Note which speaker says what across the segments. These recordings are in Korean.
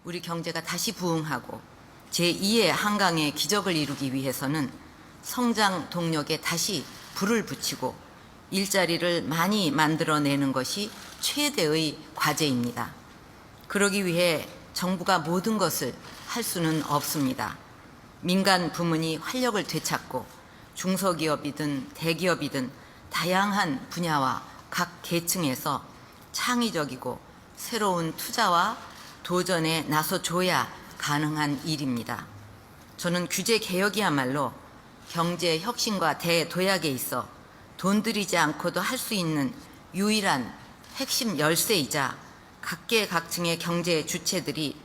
Speaker 1: 우리 경제가 다시 부흥하고 제2의 한강의 기적을 이루기 위해서는 성장 동력에 다시 불을 붙이고 일자리를 많이 만들어내는 것이 최대의 과제입니다. 그러기 위해 정부가 모든 것을 할 수는 없습니다. 민간 부문이 활력을 되찾고 중소기업이든 대기업이든 다양한 분야와 각 계층에서 창의적이고 새로운 투자와 도전에 나서줘야 가능한 일입니다. 저는 규제 개혁이야말로 경제 혁신과 대도약에 있어 돈 들이지 않고도 할 수 있는 유일한 핵심 열쇠이자 각계각층의 경제 주체들이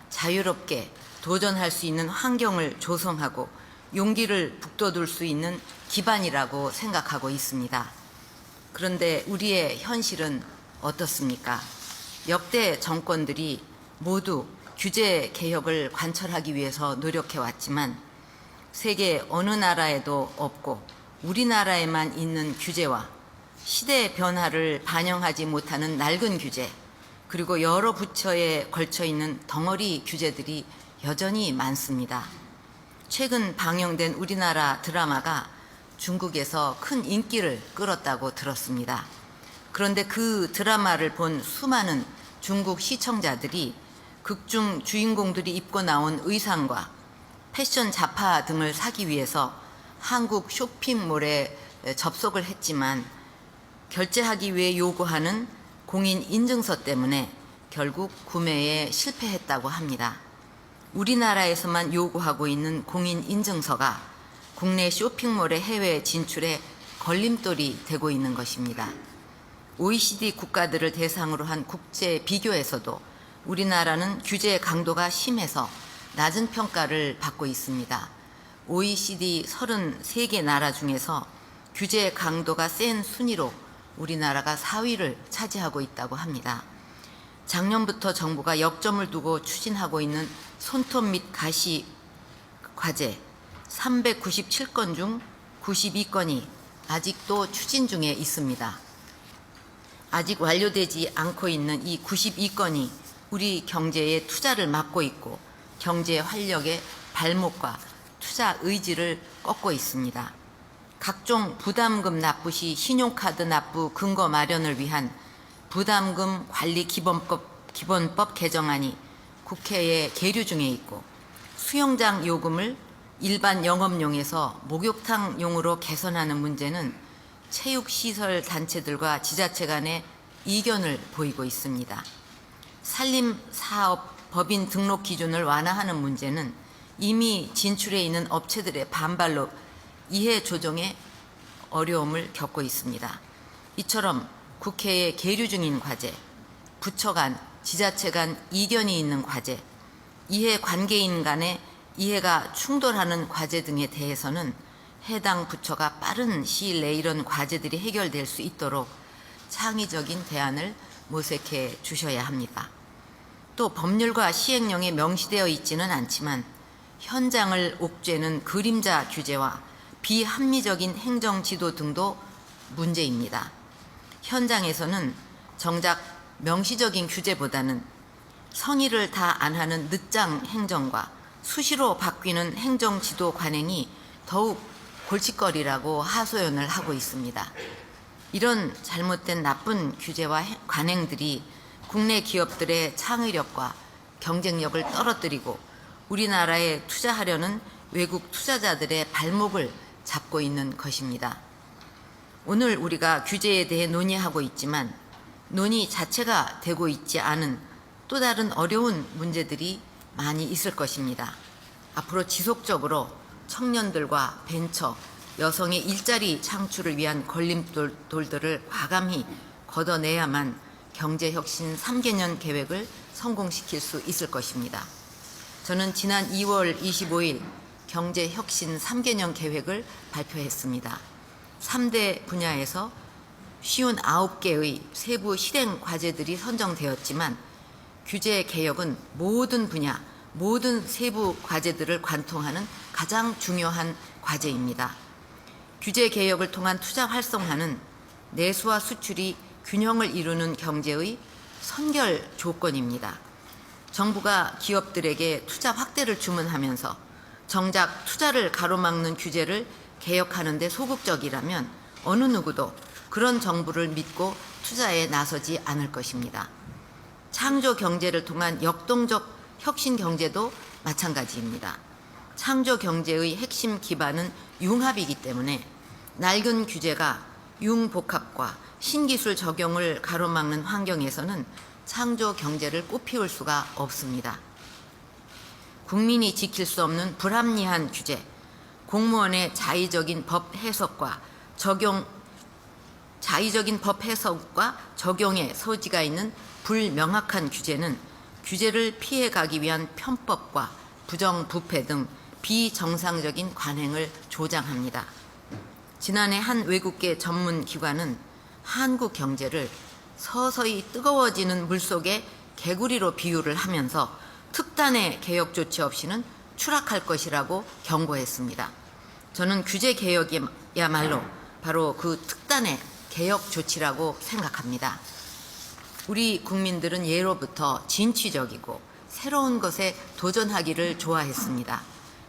Speaker 1: 자유롭게 도전할 수 있는 환경을 조성하고 용기를 북돋울 수 있는 기반이라고 생각하고 있습니다. 그런데 우리의 현실은 어떻습니까? 역대 정권들이 모두 규제 개혁을 관철하기 위해서 노력해왔지만 세계 어느 나라에도 없고 우리나라에만 있는 규제와 시대의 변화를 반영하지 못하는 낡은 규제, 그리고 여러 부처에 걸쳐 있는 덩어리 규제들이 여전히 많습니다. 최근 방영된 우리나라 드라마가 중국에서 큰 인기를 끌었다고 들었습니다. 그런데 그 드라마를 본 수많은 중국 시청자들이 극중 주인공들이 입고 나온 의상과 패션 잡화 등을 사기 위해서 한국 쇼핑몰에 접속을 했지만 결제하기 위해 요구하는 공인인증서 때문에 결국 구매에 실패했다고 합니다. 우리나라에서만 요구하고 있는 공인인증서가 국내 쇼핑몰의 해외 진출에 걸림돌이 되고 있는 것입니다. OECD 국가들을 대상으로 한 국제 비교에서도 우리나라는 규제 강도가 심해서 낮은 평가를 받고 있습니다. OECD 33개 나라 중에서 규제 강도가 센 순위로 우리나라가 4위를 차지하고 있다고 합니다. 작년부터 정부가 역점을 두고 추진하고 있는 손톱 및 가시 과제 397건 중 92건이 아직도 추진 중에 있습니다. 아직 완료되지 않고 있는 이 92건이 우리 경제의 투자를 막고 있고 경제 활력의 발목과 투자 의지를 꺾고 있습니다. 각종 부담금 납부 시 신용카드 납부 근거 마련을 위한 부담금 관리 기본법 개정안이 국회에 계류 중에 있고 수영장 요금을 일반 영업용에서 목욕탕용으로 개선하는 문제는 체육시설 단체들과 지자체 간의 이견을 보이고 있습니다. 산림사업 법인 등록 기준을 완화하는 문제는 이미 진출해 있는 업체들의 반발로 이해 조정에 어려움을 겪고 있습니다. 이처럼 국회에 계류 중인 과제, 부처 간, 지자체 간 이견이 있는 과제, 이해 관계인 간의 이해가 충돌하는 과제 등에 대해서는 해당 부처가 빠른 시일 내에 이런 과제들이 해결될 수 있도록 창의적인 대안을 모색해 주셔야 합니다. 또 법률과 시행령에 명시되어 있지는 않지만 현장을 옥죄는 그림자 규제와 비합리적인 행정 지도 등도 문제입니다. 현장에서는 정작 명시적인 규제보다는 성의를 다 안 하는 늦장 행정과 수시로 바뀌는 행정 지도 관행이 더욱 골칫거리라고 하소연을 하고 있습니다. 이런 잘못된 나쁜 규제와 관행들이 국내 기업들의 창의력과 경쟁력을 떨어뜨리고 우리나라에 투자하려는 외국 투자자들의 발목을 잡고 있는 것입니다. 오늘 우리가 규제에 대해 논의하고 있지만 논의 자체가 되고 있지 않은 또 다른 어려운 문제들이 많이 있을 것입니다. 앞으로 지속적으로 청년들과 벤처, 여성의 일자리 창출을 위한 걸림돌들을 과감히 걷어내야만 경제혁신 3개년 계획을 성공시킬 수 있을 것입니다. 저는 지난 2월 25일 경제혁신 3개년 계획을 발표했습니다. 3대 분야에서 59개의 세부 실행 과제들이 선정되었지만 규제 개혁은 모든 분야, 모든 세부 과제들을 관통하는 가장 중요한 과제입니다. 규제 개혁을 통한 투자 활성화는 내수와 수출이 균형을 이루는 경제의 선결 조건입니다. 정부가 기업들에게 투자 확대를 주문하면서 정작 투자를 가로막는 규제를 개혁하는 데 소극적이라면 어느 누구도 그런 정부를 믿고 투자에 나서지 않을 것입니다. 창조 경제를 통한 역동적 혁신 경제도 마찬가지입니다. 창조 경제의 핵심 기반은 융합이기 때문에 낡은 규제가 융복합과 신기술 적용을 가로막는 환경에서는 창조 경제를 꽃피울 수가 없습니다. 국민이 지킬 수 없는 불합리한 규제, 공무원의 자의적인 법 해석과 적용의 소지가 있는 불명확한 규제는 규제를 피해가기 위한 편법과 부정부패 등 비정상적인 관행을 조장합니다. 지난해 한 외국계 전문 기관은 한국 경제를 서서히 뜨거워지는 물속의 개구리로 비유를 하면서 특단의 개혁 조치 없이는 추락할 것이라고 경고했습니다. 저는 규제 개혁이야말로 바로 그 특단의 개혁 조치라고 생각합니다. 우리 국민들은 예로부터 진취적이고 새로운 것에 도전하기를 좋아했습니다.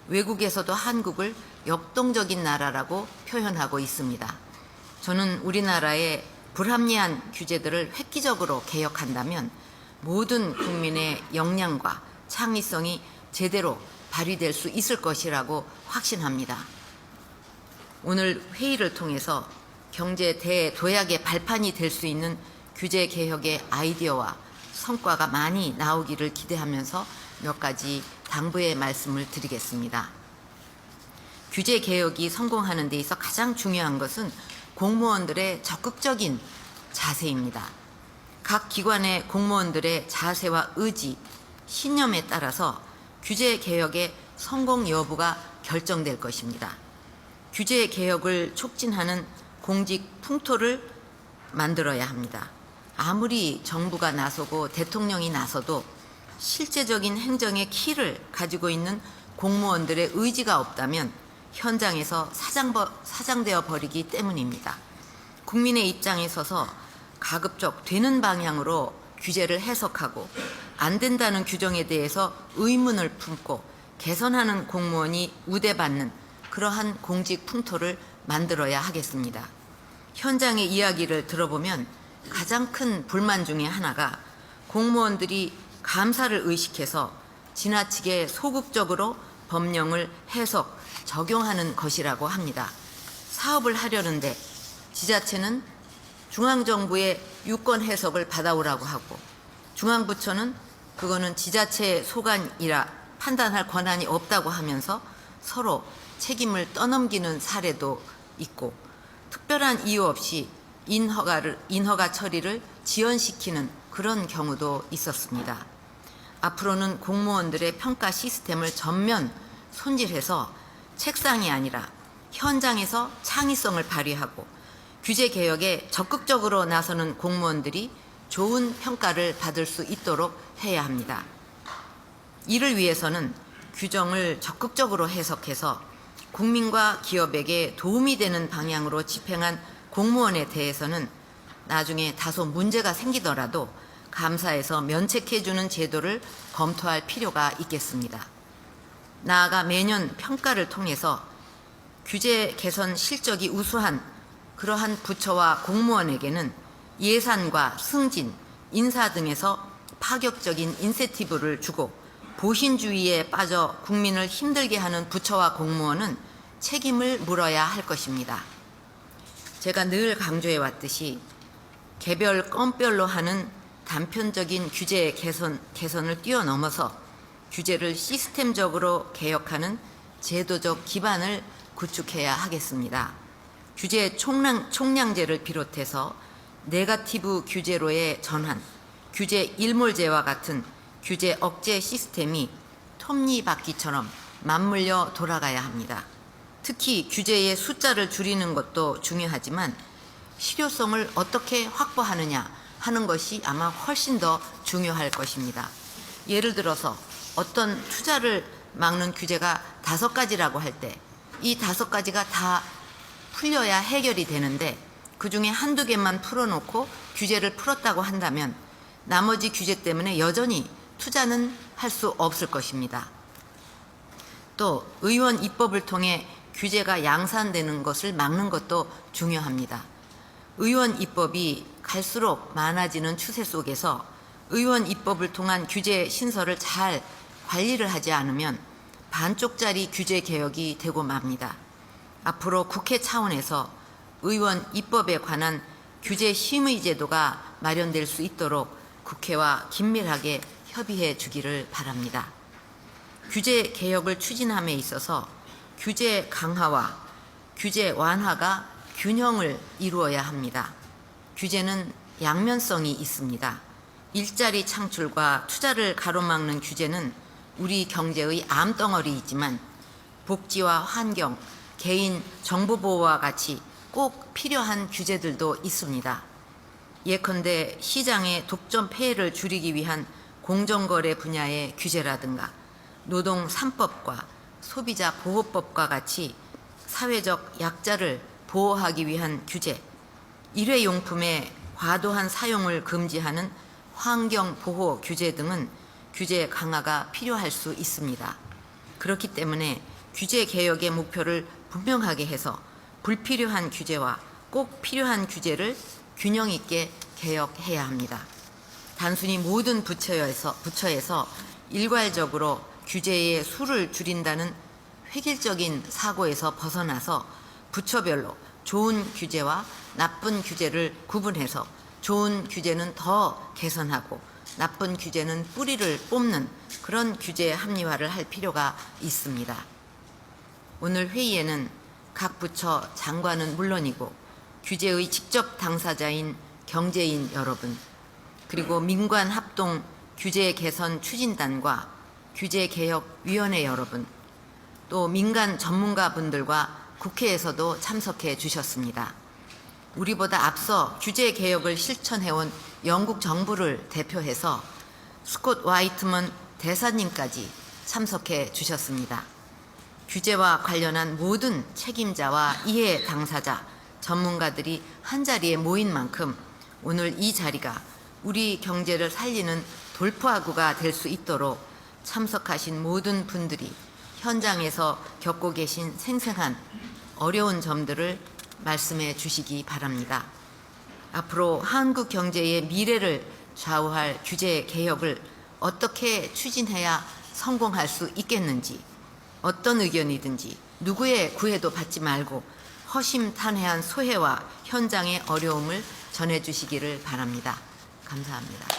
Speaker 1: 외국에서도 한국을 역동적인 나라라고 표현하고 있습니다. 저는 우리나라의 불합리한 규제들을 획기적으로 개혁한다면 모든 국민의 역량과 창의성이 제대로 발휘될 수 있을 것이라고 확신합니다. 오늘 회의를 통해서 경제 대도약의 발판이 될 수 있는 규제 개혁의 아이디어와 성과가 많이 나오기를 기대하면서 몇 가지 당부의 말씀을 드리겠습니다. 규제 개혁이 성공하는 데 있어 가장 중요한 것은 공무원들의 적극적인 자세입니다. 각 기관의 공무원들의 자세와 의지, 신념에 따라서 규제 개혁의 성공 여부가 결정될 것입니다. 규제 개혁을 촉진하는 공직 풍토를 만들어야 합니다. 아무리 정부가 나서고 대통령이 나서도 실제적인 행정의 키를 가지고 있는 공무원들의 의지가 없다면 현장에서 사장되어 버리기 때문입니다. 국민의 입장에 서서 가급적 되는 방향으로 규제를 해석하고 안 된다는 규정에 대해서 의문을 품고 개선하는 공무원이 우대받는 그러한 공직 풍토를 만들어야 하겠습니다. 현장의 이야기를 들어보면 가장 큰 불만 중에 하나가 공무원들이 감사를 의식해서 지나치게 소극적으로 법령을 해석, 적용하는 것이라고 합니다. 사업을 하려는데 지자체는 중앙정부의 유권 해석을 받아오라고 하고 중앙부처는 그거는 지자체의 소관이라 판단할 권한이 없다고 하면서 서로 책임을 떠넘기는 사례도 있고 특별한 이유 없이 인허가 처리를 지연시키는 그런 경우도 있었습니다. 앞으로는 공무원들의 평가 시스템을 전면 손질해서 책상이 아니라 현장에서 창의성을 발휘하고 규제 개혁에 적극적으로 나서는 공무원들이 좋은 평가를 받을 수 있도록 해야 합니다. 이를 위해서는 규정을 적극적으로 해석해서 국민과 기업에게 도움이 되는 방향으로 집행한 공무원에 대해서는 나중에 다소 문제가 생기더라도 감사에서 면책해주는 제도를 검토할 필요가 있겠습니다. 나아가 매년 평가를 통해서 규제 개선 실적이 우수한 그러한 부처와 공무원에게는 예산과 승진, 인사 등에서 파격적인 인센티브를 주고 보신주의에 빠져 국민을 힘들게 하는 부처와 공무원은 책임을 물어야 할 것입니다. 제가 늘 강조해 왔듯이 개별 건별로 하는 단편적인 규제 개선을 뛰어넘어서 규제를 시스템적으로 개혁하는 제도적 기반을 구축해야 하겠습니다. 규제 총량제를 비롯해서 네거티브 규제로의 전환, 규제 일몰제와 같은 규제 억제 시스템이 톱니바퀴처럼 맞물려 돌아가야 합니다. 특히 규제의 숫자를 줄이는 것도 중요하지만 실효성을 어떻게 확보하느냐 하는 것이 아마 훨씬 더 중요할 것입니다. 예를 들어서 어떤 투자를 막는 규제가 5가지라고 할 때 이 5가지가 다 풀려야 해결이 되는데 그중에 한두 개만 풀어놓고 규제를 풀었다고 한다면 나머지 규제 때문에 여전히 투자는 할 수 없을 것입니다. 또 의원 입법을 통해 규제가 양산되는 것을 막는 것도 중요합니다. 의원 입법이 갈수록 많아지는 추세 속에서 의원 입법을 통한 규제 신설을 잘 관리를 하지 않으면 반쪽짜리 규제 개혁이 되고 맙니다. 앞으로 국회 차원에서 의원 입법에 관한 규제 심의 제도가 마련될 수 있도록 국회와 긴밀하게 협의해 주기를 바랍니다. 규제 개혁을 추진함에 있어서 규제 강화와 규제 완화가 균형을 이루어야 합니다. 규제는 양면성이 있습니다. 일자리 창출과 투자를 가로막는 규제는 우리 경제의 암덩어리이지만 복지와 환경, 개인 정보보호와 같이 꼭 필요한 규제들도 있습니다. 예컨대 시장의 독점 폐해를 줄이기 위한 공정거래 분야의 규제라든가 노동 3법과 소비자 보호법과 같이 사회적 약자를 보호하기 위한 규제, 일회용품의 과도한 사용을 금지하는 환경보호 규제 등은 규제 강화가 필요할 수 있습니다. 그렇기 때문에 규제 개혁의 목표를 분명하게 해서 불필요한 규제와 꼭 필요한 규제를 균형 있게 개혁해야 합니다. 단순히 모든 부처에서 일괄적으로 규제의 수를 줄인다는 획일적인 사고에서 벗어나서 부처별로 좋은 규제와 나쁜 규제를 구분해서 좋은 규제는 더 개선하고 나쁜 규제는 뿌리를 뽑는 그런 규제 합리화를 할 필요가 있습니다. 오늘 회의에는 각 부처 장관은 물론이고 규제의 직접 당사자인 경제인 여러분, 그리고 민관 합동 규제 개선 추진단과 규제개혁위원회 여러분, 또 민간 전문가분들과 국회에서도 참석해 주셨습니다. 우리보다 앞서 규제 개혁을 실천해온 영국 정부를 대표해서 스콧 와이트먼 대사님까지 참석해 주셨습니다. 규제와 관련한 모든 책임자와 이해 당사자, 전문가들이 한자리에 모인 만큼 오늘 이 자리가 우리 경제를 살리는 돌파구가 될 수 있도록 참석하신 모든 분들이 현장에서 겪고 계신 생생한 어려운 점들을 말씀해 주시기 바랍니다. 앞으로 한국 경제의 미래를 좌우할 규제 개혁을 어떻게 추진해야 성공할 수 있겠는지, 어떤 의견이든지 누구의 구애도 받지 말고 허심탄회한 소회와 현장의 어려움을 전해 주시기를 바랍니다. 감사합니다.